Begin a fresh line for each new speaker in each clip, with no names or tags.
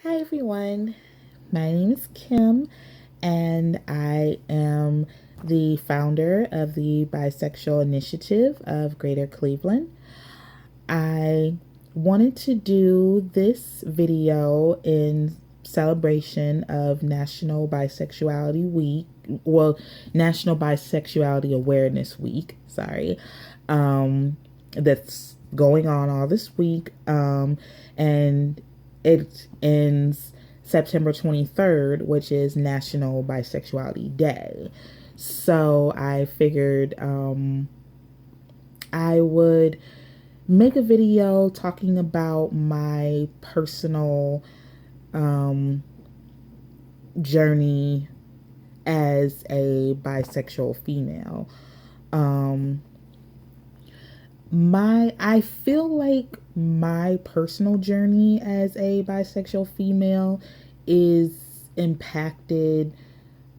Hi everyone, my name is Kim and I am the founder of the Bisexual Initiative of Greater Cleveland. I wanted to do this video in celebration of National Bisexuality Week, National Bisexuality Awareness Week, that's going on all this week. And it ends September 23rd, which is National Bisexuality Day. So I figured I would make a video talking about my personal journey as a bisexual female. Um, I feel like my personal journey as a bisexual female is impacted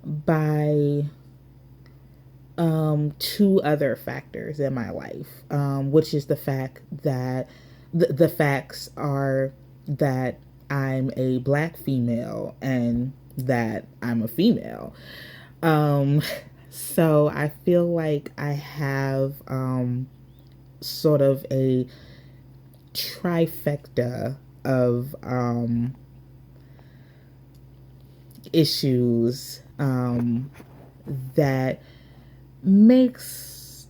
by two other factors in my life, which is the fact that the facts are that I'm a Black female and that I'm a female. Um, so I feel like I have sort of a trifecta of issues that makes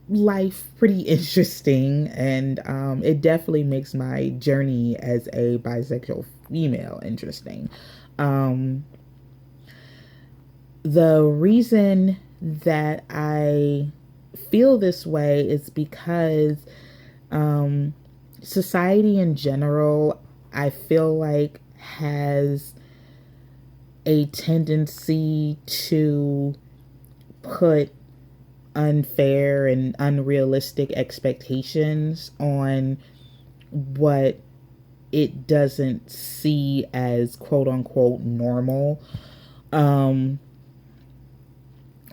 life pretty interesting, and it definitely makes my journey as a bisexual female interesting. Um, the reason that I feel this way is because society in general, I feel like, has a tendency to put unfair and unrealistic expectations on what it doesn't see as quote unquote normal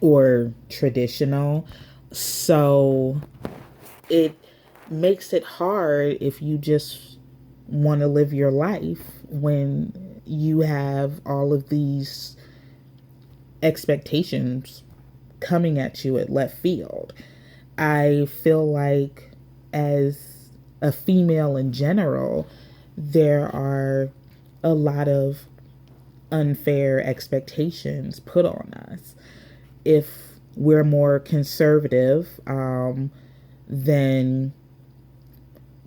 or traditional. So it makes it hard if you just want to live your life when you have all of these expectations coming at you at left field. I feel like, as a female in general, there are a lot of unfair expectations put on us. If we're more conservative, then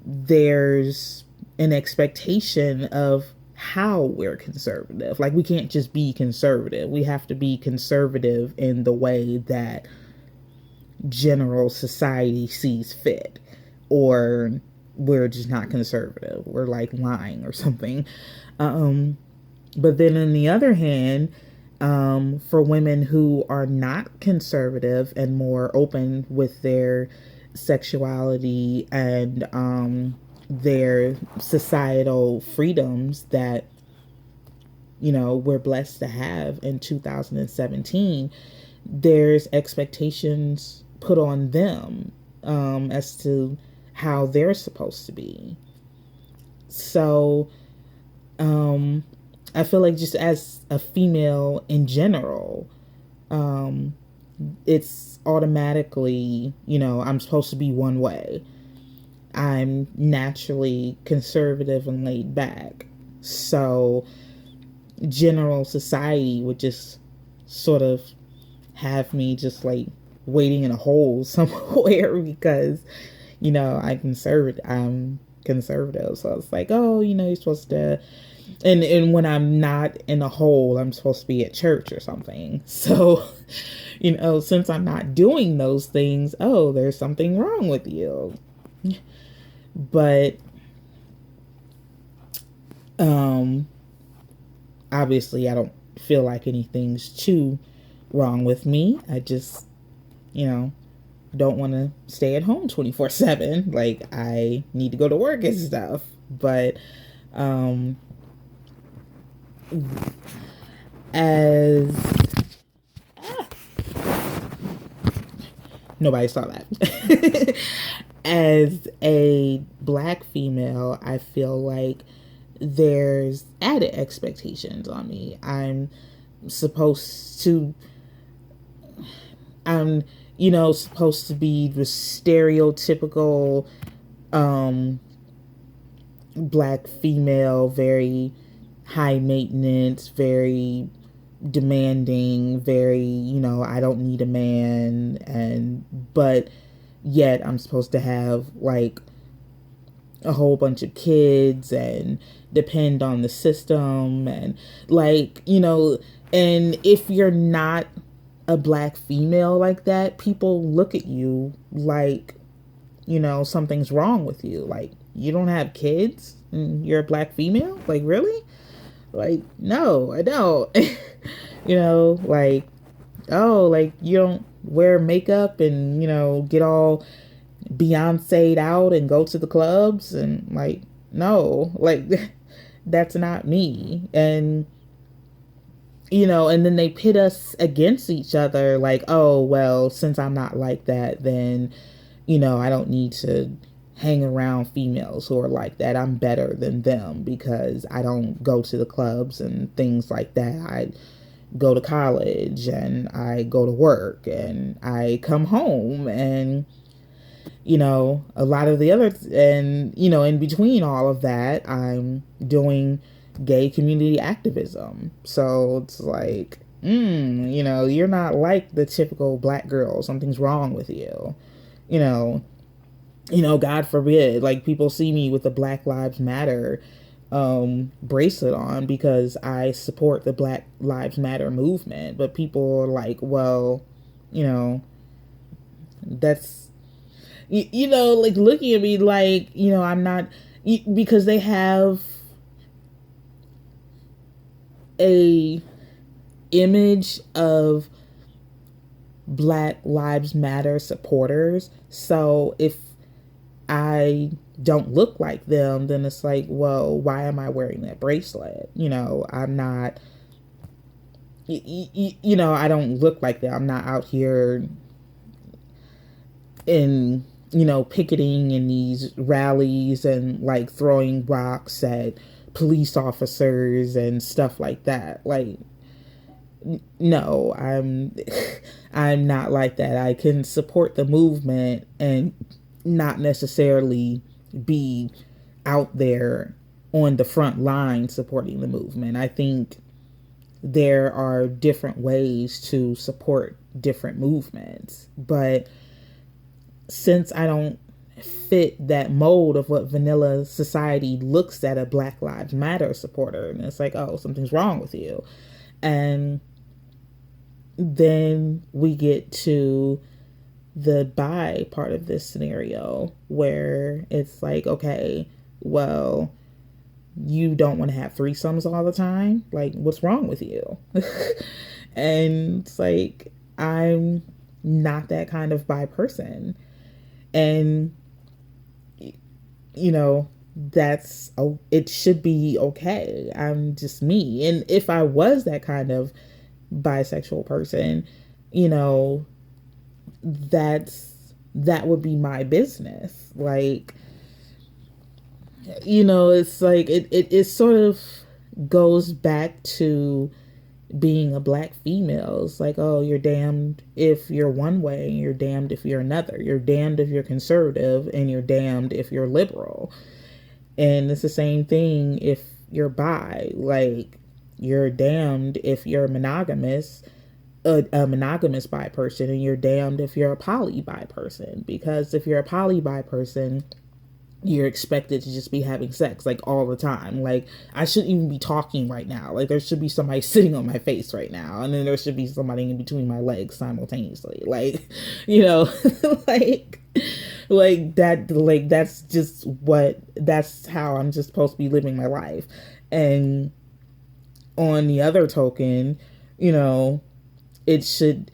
there's an expectation of how we're conservative. Like, we can't just be conservative. We have to be conservative in the way that general society sees fit, or we're just not conservative. We're like lying or something. But then on the other hand, for women who are not conservative and more open with their sexuality and their societal freedoms that, we're blessed to have in 2017, there's expectations put on them as to how they're supposed to be. So I feel like, just as a female in general, it's automatically, I'm supposed to be one way. I'm naturally conservative and laid back. So general society would just sort of have me just like waiting in a hole somewhere because, I'm conservative. So it's like, oh, you're supposed to, and when I'm not in a hole, I'm supposed to be at church or something. So, since I'm not doing those things, oh, there's something wrong with you. But obviously I don't feel like anything's too wrong with me. I just, don't want to stay at home 24/7. Like, I need to go to work and stuff. But as nobody saw that. As a Black female, I feel like there's added expectations on me. Supposed to, I'm, supposed to be the stereotypical, black female, very high maintenance, very demanding, very, I don't need a man, but yet I'm supposed to have like a whole bunch of kids and depend on the system, and like, and if you're not a black female like that, people look at you like, something's wrong with you. Like, you don't have kids and you're a black female? Like, really? Like, no, I don't. Like, oh, like, you don't wear makeup and, get all Beyonce'd out and go to the clubs, and like, no, like, that's not me. And, and then they pit us against each other, like, oh, well, since I'm not like that, then, I don't need to hang around females who are like that. I'm better than them because I don't go to the clubs and things like that. I go to college and I go to work and I come home, and a lot of the other, and in between all of that, I'm doing gay community activism. So it's like, you're not like the typical black girl. Something's wrong with you. God forbid, like, people see me with the Black Lives Matter bracelet on because I support the Black Lives Matter movement. But people are like, well, that's, like, looking at me like, I'm not, because they have a image of Black Lives Matter supporters. So if I don't look like them, then it's like, well, why am I wearing that bracelet? I'm not, I don't look like that. I'm not out here in, picketing in these rallies and like throwing rocks at police officers and stuff like that. Like, no, I'm not like that. I can support the movement and not necessarily be out there on the front line supporting the movement. I think there are different ways to support different movements, but since I don't fit that mold of what vanilla society looks at a Black Lives Matter supporter, and it's like, oh, something's wrong with you. And then we get to the bi part of this scenario where it's like, okay, well, you don't want to have threesomes all the time. Like, what's wrong with you? And it's like, I'm not that kind of bi person. And, that's, it should be okay. I'm just me. And if I was that kind of bisexual person, that would be my business. Like, it's like, it sort of goes back to being a black female. It's like, oh, you're damned if you're one way and you're damned if you're another. You're damned if you're conservative and you're damned if you're liberal. And it's the same thing if you're bi. Like, you're damned if you're monogamous, a monogamous bi person, and you're damned if you're a poly bi person. Because if you're a poly bi person, you're expected to just be having sex like all the time. Like, I shouldn't even be talking right now. Like, there should be somebody sitting on my face right now, and then there should be somebody in between my legs simultaneously. Like, like that, like, that's how I'm just supposed to be living my life. And on the other token, it should,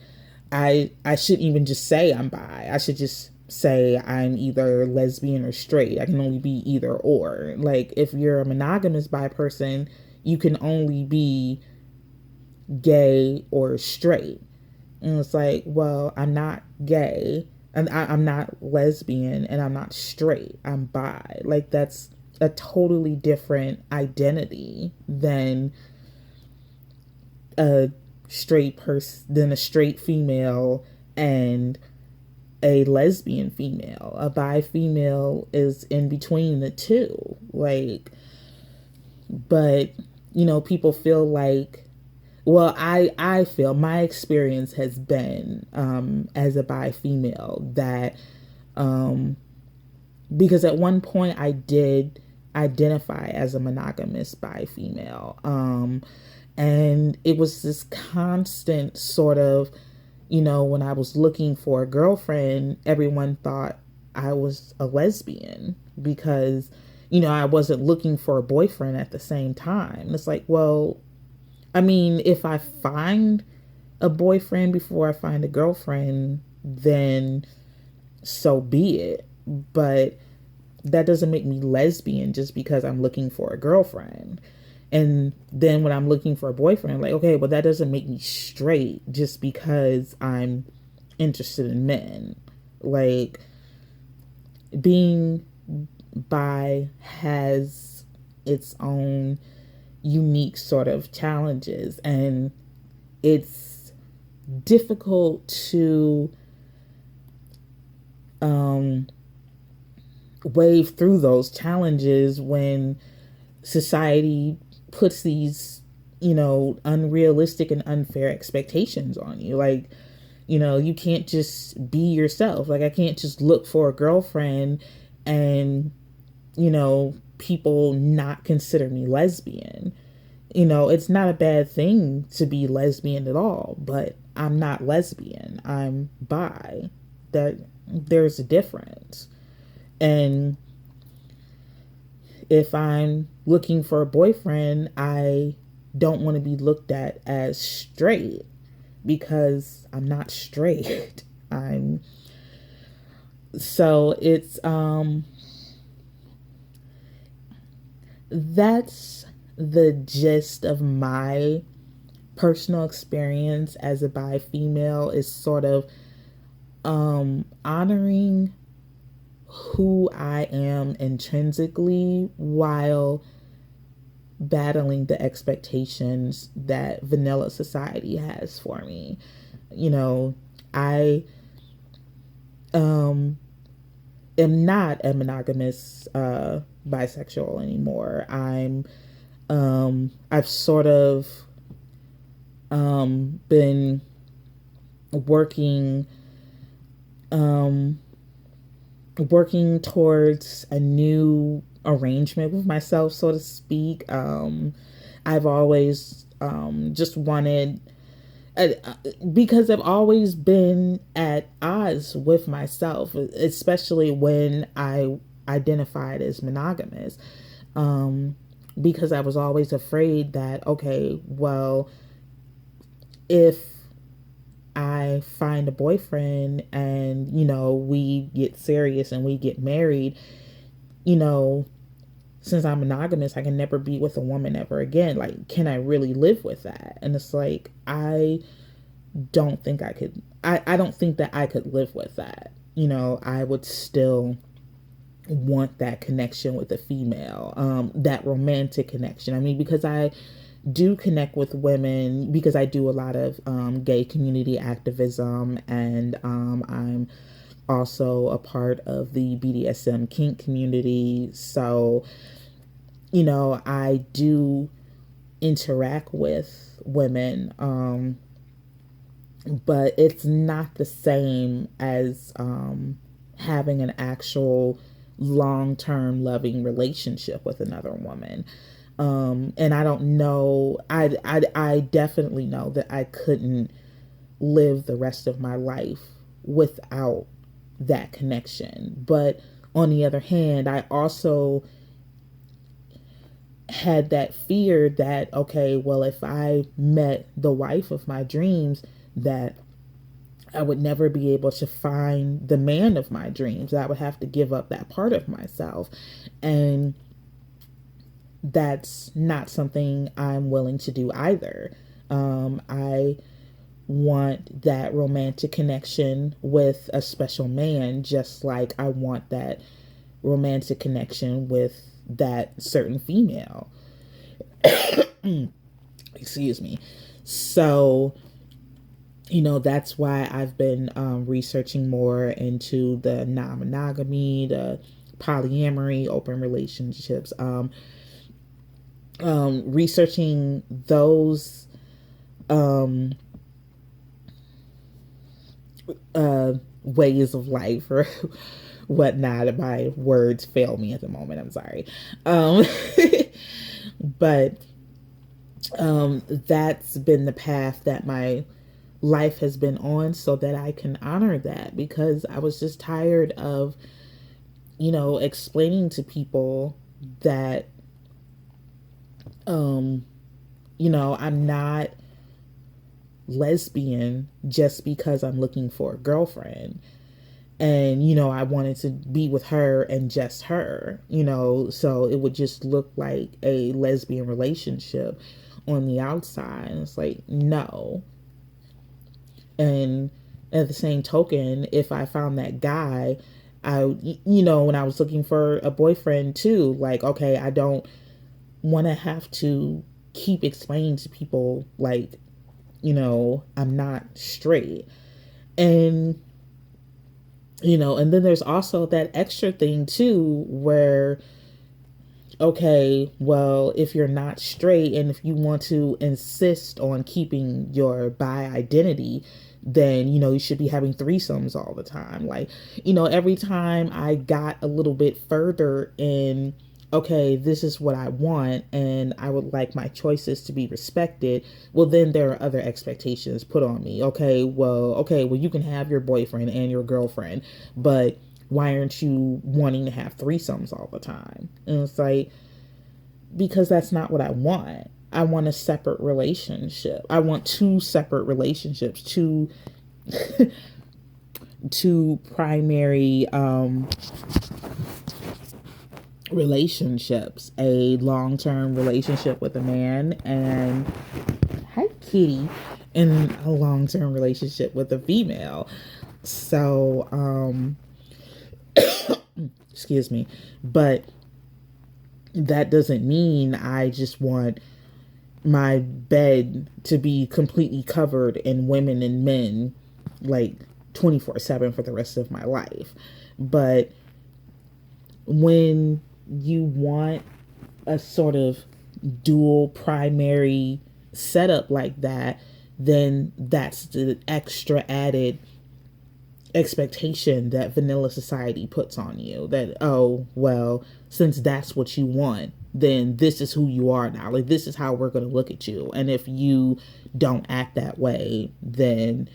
I shouldn't even just say I'm bi. I should just say I'm either lesbian or straight. I can only be either or. Like, if you're a monogamous bi person, you can only be gay or straight. And it's like, well, I'm not gay, and I'm not lesbian, and I'm not straight. I'm bi. Like, that's a totally different identity than a than a straight female and a lesbian female. A bi female is in between the two. Like, but people feel like, well, I feel my experience has been as a bi female that because at one point I did identify as a monogamous bi female, and it was this constant sort of, when I was looking for a girlfriend, everyone thought I was a lesbian because I wasn't looking for a boyfriend at the same time. It's like, well, I mean, if I find a boyfriend before I find a girlfriend, then so be it. But that doesn't make me lesbian just because I'm looking for a girlfriend. And then when I'm looking for a boyfriend, I'm like, okay, well, that doesn't make me straight just because I'm interested in men. Like, being bi has its own unique sort of challenges, and it's difficult to wave through those challenges when society puts these unrealistic and unfair expectations on you. Like, you can't just be yourself. Like, I can't just look for a girlfriend and people not consider me lesbian. It's not a bad thing to be lesbian at all, but I'm not lesbian. I'm bi. There's a difference. And if I'm looking for a boyfriend, I don't want to be looked at as straight because I'm not straight. So it's that's the gist of my personal experience as a bi female, is sort of honoring who I am intrinsically while battling the expectations that vanilla society has for me. I am not a monogamous bisexual anymore. I've sort of been working towards a new arrangement with myself, so to speak. I've always just wanted, because I've always been at odds with myself, especially when I identified as monogamous, because I was always afraid that, okay, well, if I find a boyfriend and, we get serious and we get married, since I'm monogamous, I can never be with a woman ever again. Like, can I really live with that? And it's like, I don't think I could. I don't think that I could live with that. I would still want that connection with a female, that romantic connection. I mean, because I do connect with women, because I do a lot of gay community activism, and I'm also a part of the BDSM kink community. So, I do interact with women, but it's not the same as having an actual long-term loving relationship with another woman. And I don't know, I definitely know that I couldn't live the rest of my life without that connection. But on the other hand, I also had that fear that, okay, well, if I met the wife of my dreams, that I would never be able to find the man of my dreams. I would have to give up that part of myself. And that's not something I'm willing to do either. I want that romantic connection with a special man, just like I want that romantic connection with that certain female. Excuse me. So, that's why I've been researching more into the non-monogamy, the polyamory, open relationships, researching those ways of life or whatnot. My words fail me at the moment. I'm sorry. But that's been the path that my life has been on, so that I can honor that, because I was just tired of, explaining to people that, I'm not lesbian just because I'm looking for a girlfriend. And, I wanted to be with her and just her, so it would just look like a lesbian relationship on the outside. And it's like, no. And at the same token, if I found that guy, when I was looking for a boyfriend too, like, okay, I don't want to have to keep explaining to people, like, I'm not straight. And, and then there's also that extra thing too, where, okay, well, if you're not straight and if you want to insist on keeping your bi identity, then, you should be having threesomes all the time. Like, every time I got a little bit further in, okay, this is what I want and I would like my choices to be respected, well, then there are other expectations put on me. Okay, well, you can have your boyfriend and your girlfriend, but why aren't you wanting to have threesomes all the time? And it's like, because that's not what I want. I want a separate relationship. I want two separate relationships, two primary relationships, a long-term relationship with a man, and hi kitty, and a long-term relationship with a female. So excuse me, but that doesn't mean I just want my bed to be completely covered in women and men, like 24/7 for the rest of my life. But when you want a sort of dual primary setup like that, then that's the extra added expectation that vanilla society puts on you, that, oh, well, since that's what you want, then this is who you are now. Like, this is how we're going to look at you. And if you don't act that way, then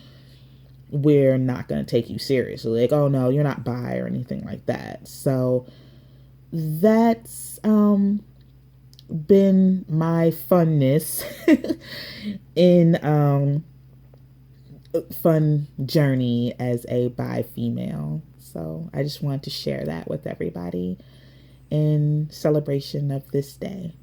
we're not going to take you seriously. Like, oh no, you're not bi or anything like that. So that's been my funness in fun journey as a bi female. So I just wanted to share that with everybody in celebration of this day.